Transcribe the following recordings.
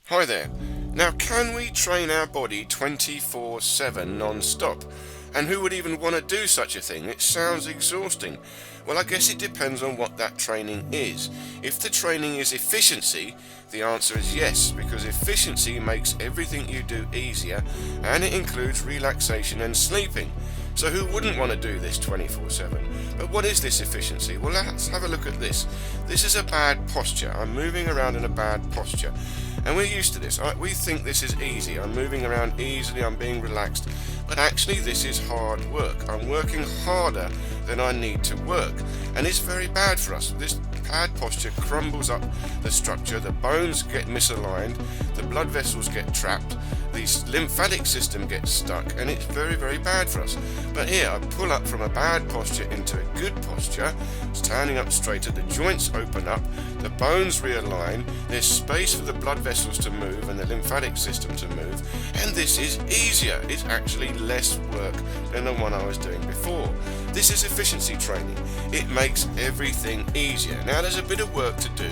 Hi there. Now, can we train our body 24/7 non-stop? And who would even want to do such a thing? It sounds exhausting. Well, I guess it depends on what that training is. If the training is efficiency, the answer is yes, because efficiency makes everything you do easier, and it includes relaxation and sleeping. So who wouldn't want to do this 24/7? But what is this efficiency? Well, let's have a look at this. This is a bad posture. I'm moving around in a bad posture. And we're used to this. We think this is easy. I'm moving around easily, I'm being relaxed. But actually this is hard work. I'm working harder than I need to work. And it's very bad for us. This bad posture crumbles up the structure, the bones get misaligned, the blood vessels get trapped, the lymphatic system gets stuck, and it's very, very bad for us. But here, I pull up from a bad posture into a good posture, standing up straighter, the joints open up, the bones realign, there's space for the blood vessels to move and the lymphatic system to move, and this is easier. It's actually less work than the one I was doing before. This is efficiency training. It makes everything easier. Now, there's a bit of work to do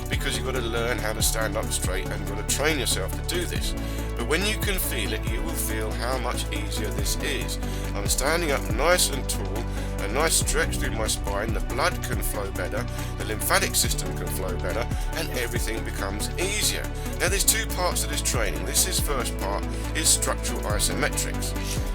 because you've got to learn how to stand up straight and you've got to train yourself to do this. But when you can feel it, you will feel how much easier this is. I'm standing up nice and tall, a nice stretch through my spine, the blood can flow better, the lymphatic system can flow better, and everything becomes easier. Now, there's two parts to this training. First part is structural isometrics.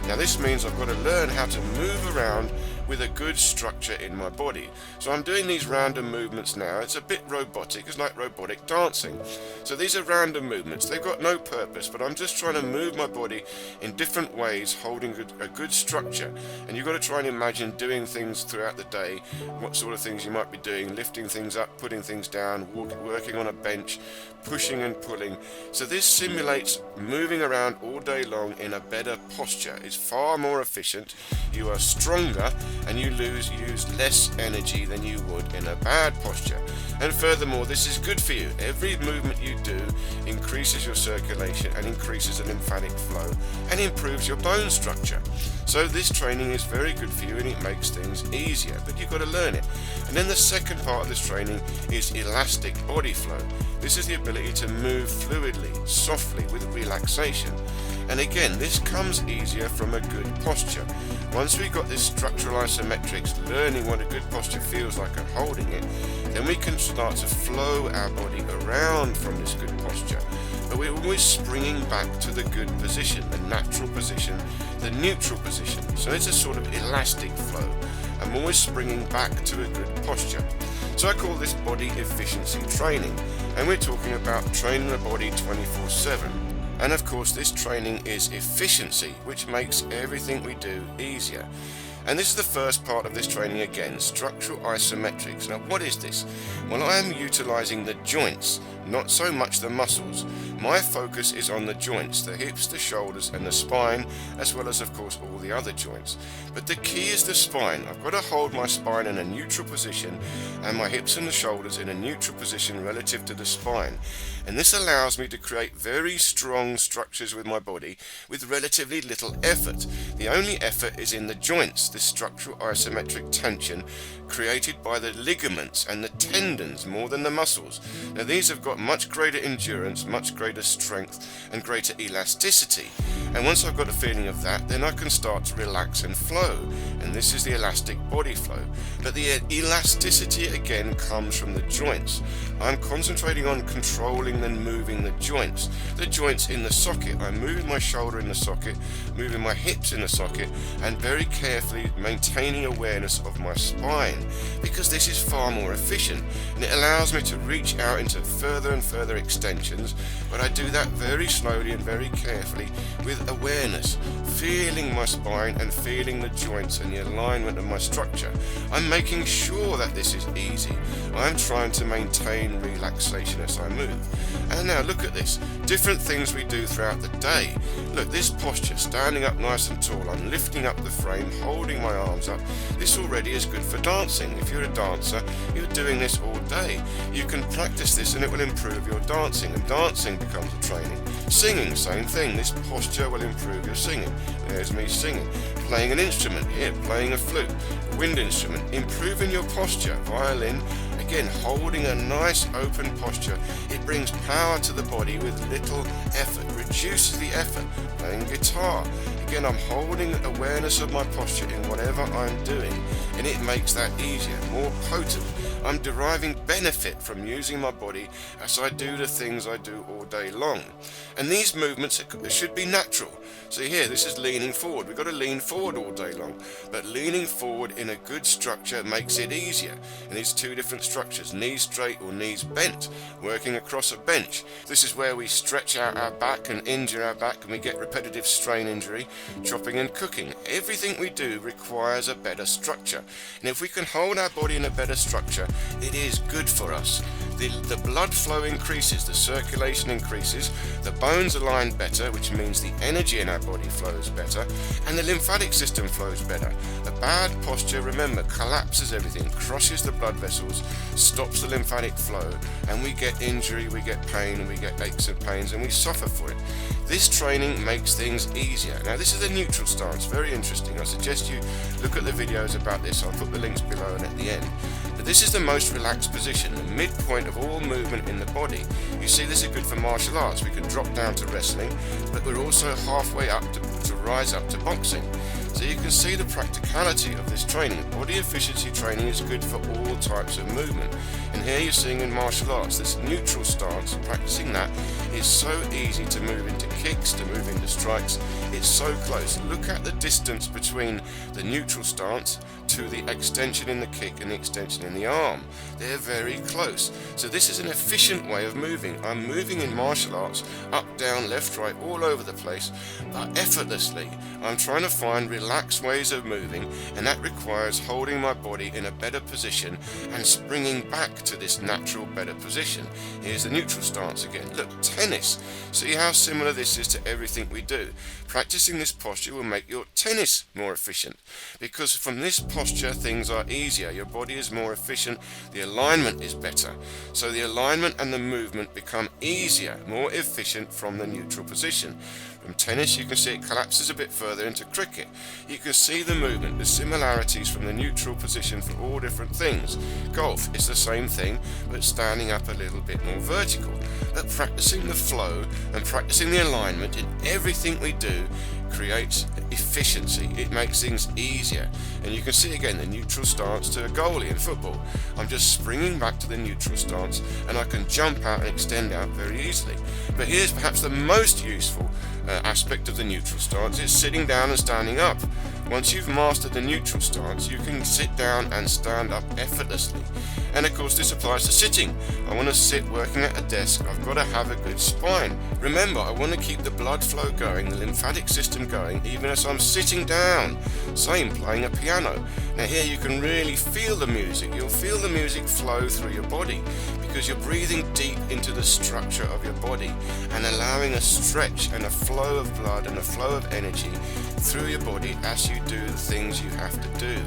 Now, this means I've got to learn how to move around with a good structure in my body. So I'm doing these random movements now. It's a bit robotic, it's like robotic dancing. So these are random movements, they've got no purpose, but I'm just trying to move my body in different ways, holding a good structure. And you've got to try and imagine doing things throughout the day, what sort of things you might be doing, lifting things up, putting things down, working on a bench, pushing and pulling. So this simulates moving around all day long in a better posture. It's far more efficient, you are stronger, and you use less energy than you would in a bad posture. And furthermore, this is good for you. Every movement you do increases your circulation and increases the lymphatic flow and improves your bone structure. So this training is very good for you and it makes things easier, but you've got to learn it. And then the second part of this training is elastic body flow. This is the ability to move fluidly, softly, with relaxation. And again, this comes easier from a good posture. Once we've got this structural isometrics, learning what a good posture feels like and holding it, then we can start to flow our body around from this good posture. But we're always springing back to the good position, the natural position, the neutral position. So it's a sort of elastic flow. I'm always springing back to a good posture. So I call this body efficiency training. And we're talking about training the body 24/7. And of course, this training is efficiency, which makes everything we do easier. And this is the first part of this training again, structural isometrics. Now, what is this? Well, I am utilizing the joints, not so much the muscles. My focus is on the joints, the hips, the shoulders, and the spine, as well as, of course, all the other joints. But the key is the spine. I've got to hold my spine in a neutral position and my hips and the shoulders in a neutral position relative to the spine. And this allows me to create very strong structures with my body with relatively little effort. The only effort is in the joints, this structural isometric tension created by the ligaments and the tendons more than the muscles. Now, these have got much greater endurance, much greater strength, and greater elasticity. And once I've got a feeling of that, then I can start to relax and flow. And this is the elastic body flow. But the elasticity again comes from the joints. I'm concentrating on controlling and moving the joints in the socket. I'm moving my shoulder in the socket, moving my hips in the socket, and very carefully maintaining awareness of my spine, because this is far more efficient and it allows me to reach out into further and further extensions, but I do that very slowly and very carefully with awareness, feeling my spine and feeling the joints and the alignment of my structure. I'm making sure that this is easy. I'm trying to maintain relaxation as I move. And now look at this, different things we do throughout the day. Look, this posture, standing up nice and tall, I'm lifting up the frame, holding my arms up. This already is good for dancing. If you're a dancer, you're doing this all day. You can practice this and it will improve your dancing, and dancing becomes a training. Singing, same thing. This posture will improve your singing. There's me singing. Playing an instrument, here, playing a flute, a wind instrument, improving your posture. Violin, again, again, holding a nice open posture, it brings power to the body with little effort, reduces the effort. Playing guitar, again, I'm holding awareness of my posture in whatever I'm doing, and it makes that easier, more potent. I'm deriving benefit from using my body as I do the things I do all day long. And these movements should be natural. See here, this is leaning forward. We've got to lean forward all day long, but leaning forward in a good structure makes it easier. And these two different structures, knees straight or knees bent, working across a bench. This is where we stretch out our back and injure our back, and we get repetitive strain injury, chopping and cooking. Everything we do requires a better structure. And if we can hold our body in a better structure, it is good for us. The blood flow increases, the circulation increases, the bones align better, which means the energy in our body flows better, and the lymphatic system flows better. A bad posture, remember, collapses everything, crushes the blood vessels, stops the lymphatic flow, and we get injury, we get pain, we get aches and pains, and we suffer for it. This training makes things easier. Now this is a neutral stance, very interesting. I suggest you look at the videos about this. I'll put the links below and at the end. But this is the most relaxed position, the midpoint of all movement in the body. You see, this is good for martial arts. We can drop down to wrestling, but we're also halfway up to rise up to boxing. So you can see the practicality of this training. Body efficiency training is good for all types of movement. And here you're seeing in martial arts, this neutral stance, practicing that is so easy to move into kicks, to move into strikes. It's so close. Look at the distance between the neutral stance to the extension in the kick and the extension in the arm. They're very close. So this is an efficient way of moving. I'm moving in martial arts, up, down, left, right, all over the place, but effortlessly. I'm trying to find relaxed ways of moving, and that requires holding my body in a better position and springing back to this natural better position. Here's the neutral stance again. Look, tennis. See how similar this is to everything we do. Practicing this posture will make your tennis more efficient, because from this posture things are easier. Your body is more efficient, the alignment is better. So the alignment and the movement become easier, more efficient from the neutral position. From tennis you can see it collapses a bit further into cricket. You can see the movement, the similarities from the neutral position for all different things. Golf is the same thing, but standing up a little bit more vertical. But practicing the flow and practicing the alignment in everything we do creates efficiency. It makes things easier. And you can see again the neutral stance to a goalie in football. I'm just springing back to the neutral stance, and I can jump out and extend out very easily. But here's perhaps the most useful aspect of the neutral stance, is sitting down and standing up. Once you've mastered the neutral stance, you can sit down and stand up effortlessly. And of course this applies to sitting. I want to sit working at a desk, I've got to have a good spine. Remember, I want to keep the blood flow going, the lymphatic system going, even as I'm sitting down. Same playing a piano. Now here you can really feel the music. You'll feel the music flow through your body, because you're breathing deep into the structure of your body and allowing a stretch and a flow of blood and a flow of energy through your body as you do the things you have to do.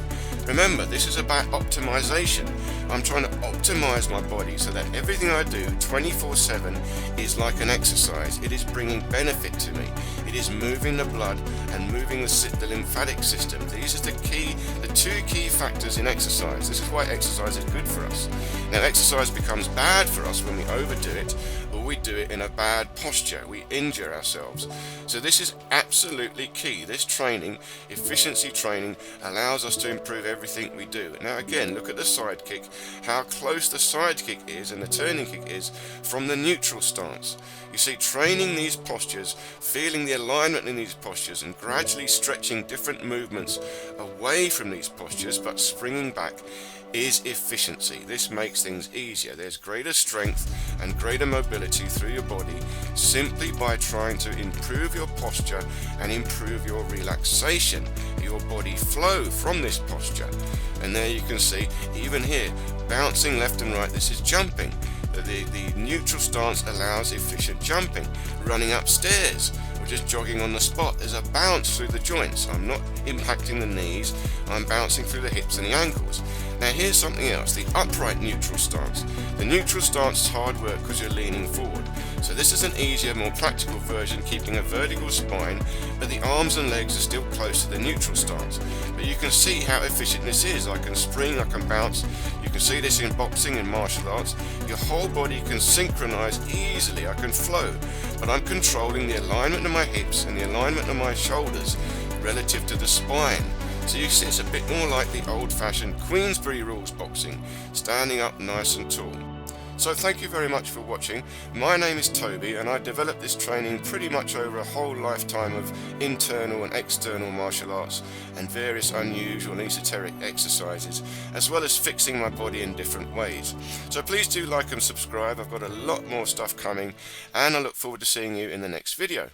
Remember, this is about optimization. I'm trying to optimize my body so that everything I do 24/7 is like an exercise. It is bringing benefit to me. It is moving the blood and moving the lymphatic system. These are the two key factors in exercise. This is why exercise is good for us. Now, exercise becomes bad for us when we overdo it, or we do it in a bad posture. We injure ourselves. So this is absolutely key. This training, efficiency training, allows us to improve everything we do. Now again, look at the side kick, how close the side kick is and the turning kick is from the neutral stance. You see, training these postures, feeling the alignment in these postures, and gradually stretching different movements away from these postures but springing back is efficiency. This makes things easier. There's greater strength and greater mobility through your body simply by trying to improve your posture and improve your relaxation, your body flow from this posture. And there you can see, even here, bouncing left and right, this is jumping. The neutral stance allows efficient jumping, running upstairs, or just jogging on the spot. There's a bounce through the joints. I'm not impacting the knees, I'm bouncing through the hips and the ankles. Now here's something else, the upright neutral stance. The neutral stance is hard work because you're leaning forward. So this is an easier, more practical version, keeping a vertical spine, but the arms and legs are still close to the neutral stance. But you can see how efficient this is. I can spring, I can bounce. You can see this in boxing and martial arts. Your whole body can synchronize easily. I can flow, but I'm controlling the alignment of my hips and the alignment of my shoulders relative to the spine. So you see it's a bit more like the old-fashioned Queensberry rules boxing, standing up nice and tall. So thank you very much for watching. My name is Toby, and I developed this training pretty much over a whole lifetime of internal and external martial arts and various unusual and esoteric exercises, as well as fixing my body in different ways. So please do like and subscribe. I've got a lot more stuff coming, and I look forward to seeing you in the next video.